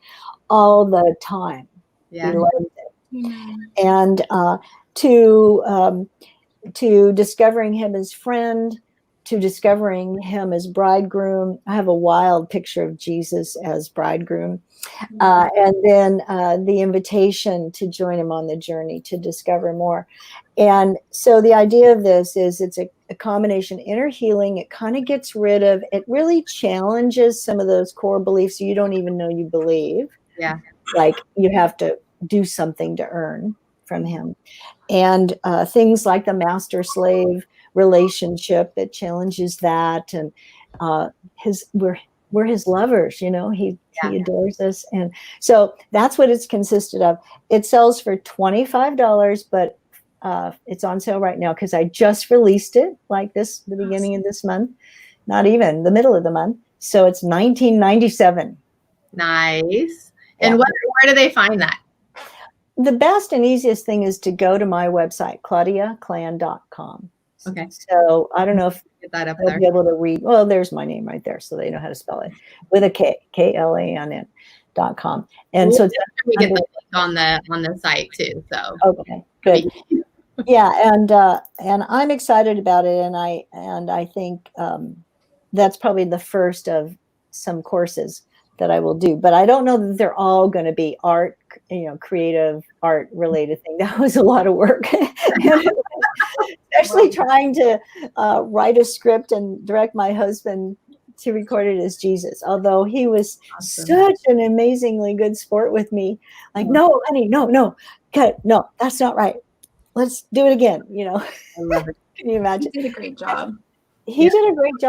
Speaker 3: all the time.
Speaker 1: Yeah.
Speaker 3: He loves it. And to discovering him as friend, to discovering him as bridegroom. I have a wild picture of Jesus as bridegroom. And then the invitation to join him on the journey to discover more. And so the idea of this is it's a combination inner healing. It kind of gets rid of, it really challenges some of those core beliefs you don't even know you believe.
Speaker 1: Yeah.
Speaker 3: Like you have to do something to earn from him. And things like the master-slave relationship, it challenges that. And we're his lovers, you know, he adores us. And so that's what it's consisted of. It sells for $25, but it's on sale right now because I just released it like this, the beginning of this month, not even the middle of the month. So it's $19.97.
Speaker 1: Nice. And where do they find that?
Speaker 3: The best and easiest thing is to go to my website, claudiaklann.com.
Speaker 1: Okay.
Speaker 3: So I don't know if
Speaker 1: Get that up
Speaker 3: they'll
Speaker 1: there.
Speaker 3: be able to read. Well, there's my name right there, so they know how to spell it with a K, KLANN.com. And so it's
Speaker 1: we get the link on the site too. So
Speaker 3: okay, good. Yeah, and I'm excited about it, and I think that's probably the first of some courses that I will do, but I don't know that they're all going to be art, you know, creative art related thing. That was a lot of work, especially trying to write a script and direct my husband to record it as Jesus. Although he was such an amazingly good sport with me, like, no, honey, no, cut, no, that's not right. Let's do it again. You know,
Speaker 1: I love it.
Speaker 3: Can you imagine?
Speaker 4: He did a great job.
Speaker 3: He did a great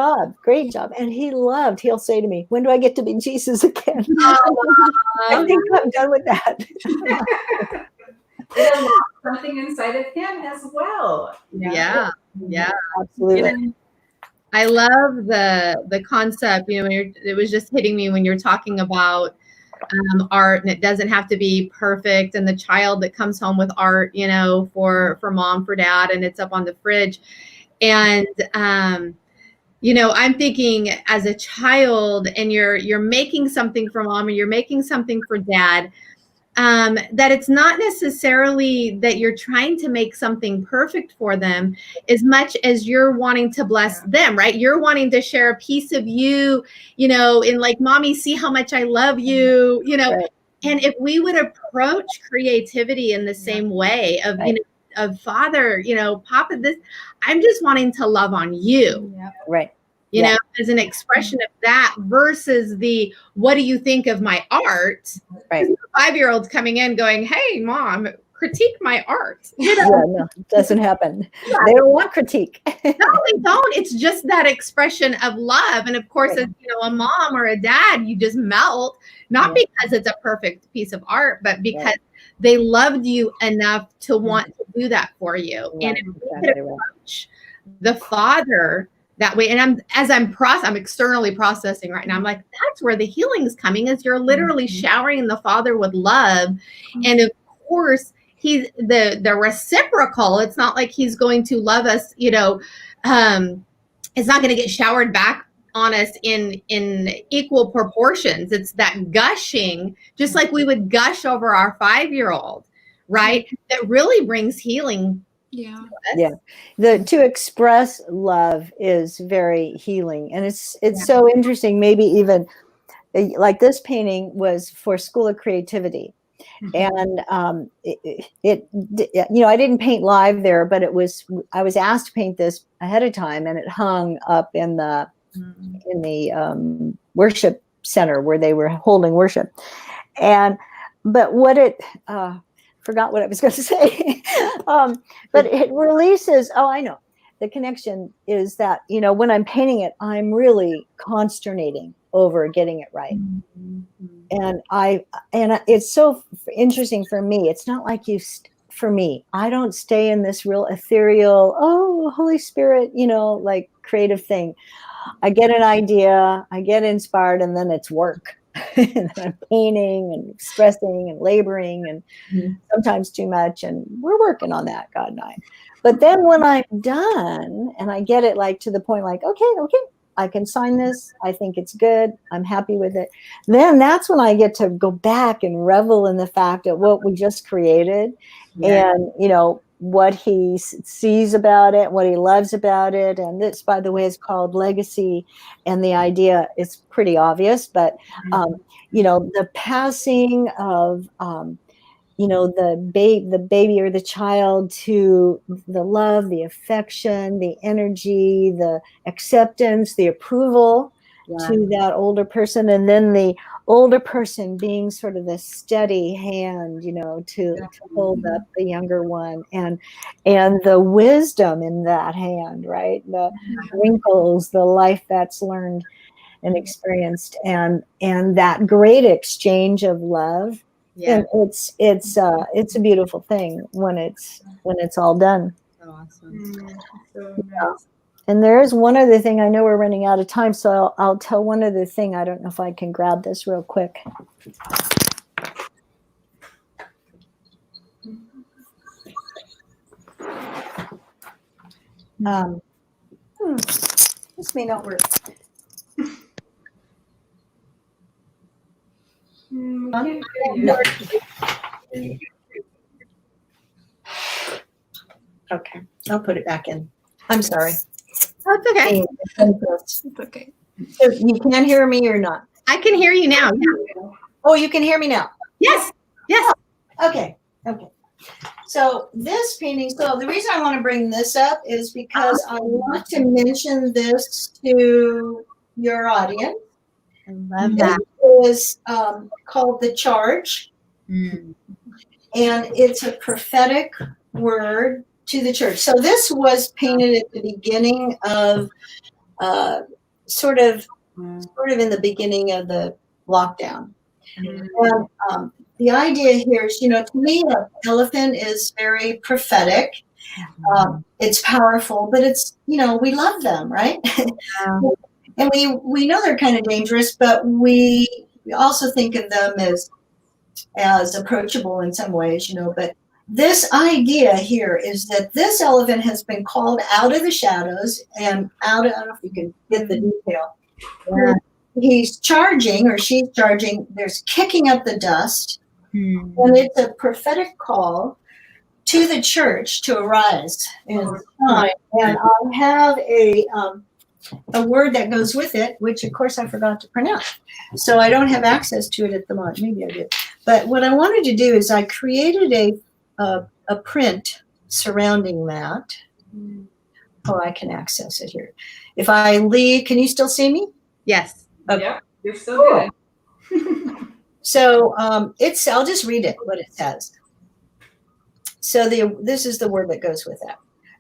Speaker 3: job. And he'll say to me, when do I get to be Jesus again? I think I'm done with that.
Speaker 2: It unlocks something inside of him as well.
Speaker 1: Yeah.
Speaker 3: Absolutely.
Speaker 1: You know, I love the concept, you know, it was just hitting me when you're talking about art, and it doesn't have to be perfect, and the child that comes home with art, you know, for mom, for dad, and it's up on the fridge. And you know, I'm thinking as a child, and you're making something for mom, and you're making something for dad, that it's not necessarily that you're trying to make something perfect for them as much as you're wanting to bless them, right? You're wanting to share a piece of you, you know, in like, mommy, see how much I love you, you know. Right. And if we would approach creativity in the same way of, you know, of Father, you know, Papa, this, I'm just wanting to love on you.
Speaker 3: Right.
Speaker 1: You know, as an expression of that versus the, what do you think of my art?
Speaker 3: Right.
Speaker 1: 5-year-olds coming in going, hey, mom, critique my art. You know?
Speaker 3: Yeah, no, it doesn't happen. They don't want critique.
Speaker 1: No, they don't. It's just that expression of love. And of course, as you know, a mom or a dad, you just melt, not because it's a perfect piece of art, but because they loved you enough to want to do that for you. Right. And if we could approach the Father that way, and I'm externally processing right now. I'm like, that's where the healing is coming, is you're literally showering the Father with love. And of course, he's the reciprocal. It's not like he's going to love us, you know, it's not going to get showered back on us in equal proportions. It's that gushing, just like we would gush over our 5-year-old, right? That really brings healing.
Speaker 4: Yeah.
Speaker 3: Yeah. To express love is very healing. And it's so interesting. Maybe even like this painting was for School of Creativity. And I didn't paint live there, but I was asked to paint this ahead of time, and it hung up in the worship center where they were holding worship. But forgot what I was going to say. But it releases. Oh, I know. The connection is that, when I'm painting it, I'm really consternating over getting it right. And it's so interesting for me. It's not like for me, I don't stay in this real ethereal, oh, Holy Spirit, like creative thing. I get an idea, I get inspired, and then it's work. And I'm painting and expressing and laboring, and sometimes too much. And we're working on that, God and I. But then when I'm done and I get it like to the point, like, okay, I can sign this. I think it's good. I'm happy with it. Then that's when I get to go back and revel in the fact of what we just created, and, what he sees about it, what he loves about it. And this, by the way, is called legacy. And the idea is pretty obvious, but, the passing of, the baby or the child to the love, the affection, the energy, the acceptance, the approval to that older person. And then the older person being sort of the steady hand, to hold up the younger one, and the wisdom in that hand, right? The wrinkles, the life that's learned and experienced, and that great exchange of love. Yeah. And it's a beautiful thing when it's all done.
Speaker 1: So awesome.
Speaker 2: So
Speaker 3: Yeah.
Speaker 2: nice.
Speaker 3: And there is one other thing. I know we're running out of time, so I'll tell one other thing. I don't know if I can grab this real quick. This may not work. Okay, I'll put it back in. I'm sorry.
Speaker 1: That's okay.
Speaker 4: It's okay.
Speaker 3: So you can hear me or not?
Speaker 1: I can hear you now.
Speaker 3: Oh, you can hear me now?
Speaker 1: Yes. Yes.
Speaker 3: Okay. So this painting, so the reason I want to bring this up is because I want to mention this to your audience.
Speaker 1: I love that.
Speaker 3: It is called The Charge.
Speaker 1: Mm.
Speaker 3: And it's a prophetic word to the church. So this was painted at the beginning of, sort of in the beginning of the lockdown. And the idea here is, to me, an elephant is very prophetic. It's powerful, but it's, we love them, right? And we know they're kind of dangerous, but we also think of them as approachable in some ways, but this idea here is that this elephant has been called out of the shadows and out of, I don't know if you can get the detail. Yeah. He's charging, or she's charging, there's kicking up the dust, and it's a prophetic call to the church to arise in time. And I have a word that goes with it, which of course I forgot to print out. So I don't have access to it at the moment. Maybe I did. But what I wanted to do is I created a print surrounding that. Oh, I can access it here. If I leave, can you still see me?
Speaker 1: Yes.
Speaker 2: Okay. Yep, you're so good.
Speaker 3: So I'll just read it, what it says. So this is the word that goes with that.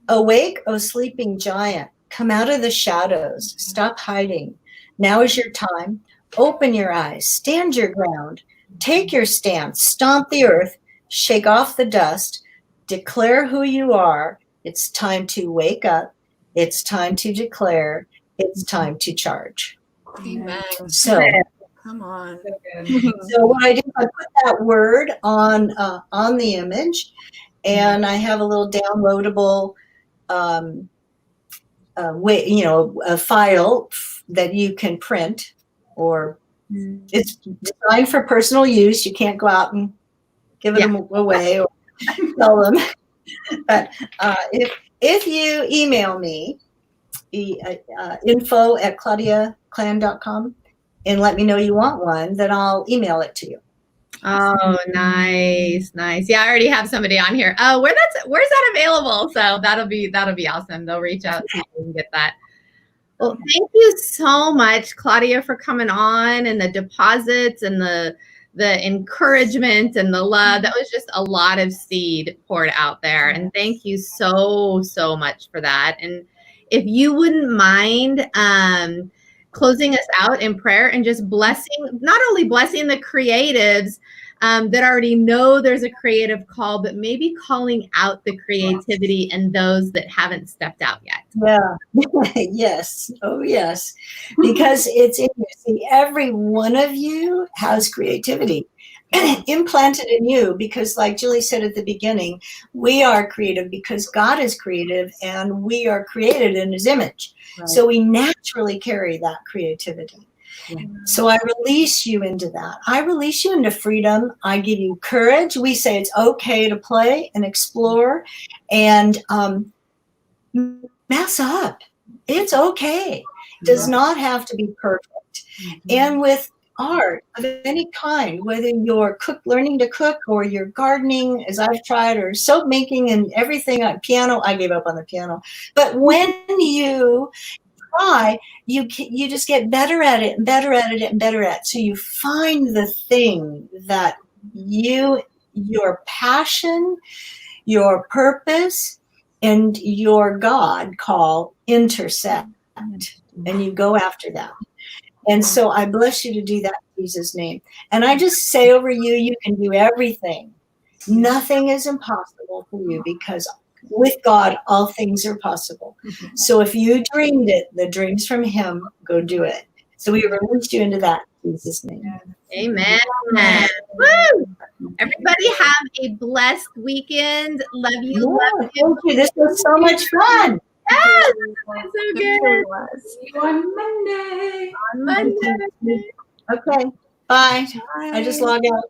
Speaker 3: Awake, O sleeping giant, come out of the shadows, stop hiding. Now is your time. Open your eyes, stand your ground, take your stance, stomp the earth, shake off the dust, declare who you are. It's time to wake up. It's time to declare. It's time to charge.
Speaker 4: Amen.
Speaker 3: So
Speaker 4: come on.
Speaker 3: So what I did, I put that word on the image, and I have a little downloadable a file that you can print, or it's designed for personal use. You can't go out and give them away or sell them. But if you email me, info@claudiaklann.com, and let me know you want one, then I'll email it to you.
Speaker 1: Oh, nice. Yeah, I already have somebody on here. Oh, where's that available? So that'll be awesome. They'll reach out to you and get that. Well, thank you so much, Claudia, for coming on, and the deposits and the encouragement and the love. That was just a lot of seed poured out there. And thank you so much for that. And if you wouldn't mind closing us out in prayer and just not only blessing the creatives that already know there's a creative call, but maybe calling out the creativity and those that haven't stepped out yet.
Speaker 3: Yeah. Yes. Oh, yes. Because it's in you. See, every one of you has creativity implanted in you, because like Julie said at the beginning, we are creative because God is creative and we are created in his image. Right. So we naturally carry that creativity. So I release you into that. I release you into freedom. I give you courage. We say it's okay to play and explore and mess up. It's okay. It does not have to be perfect. And with art of any kind, whether you're learning to cook, or you're gardening, as I've tried, or soap making and everything, piano, I gave up on the piano. But when you try, you just get better at it and better at it and better at it. So you find the thing that your passion, your purpose, and your God call intersect, and you go after that. And so I bless you to do that in Jesus' name. And I just say over you, you can do everything. Nothing is impossible for you, because with God, all things are possible. So if you dreamed it, the dreams from him, go do it. So we release you into that in Jesus' name.
Speaker 1: Amen. Woo! Everybody have a blessed weekend. Love you. Love you.
Speaker 3: Thank you. This was so much fun.
Speaker 1: Yes, so good.
Speaker 2: See you on Monday.
Speaker 1: On Monday.
Speaker 3: Okay. Bye. I just logged out.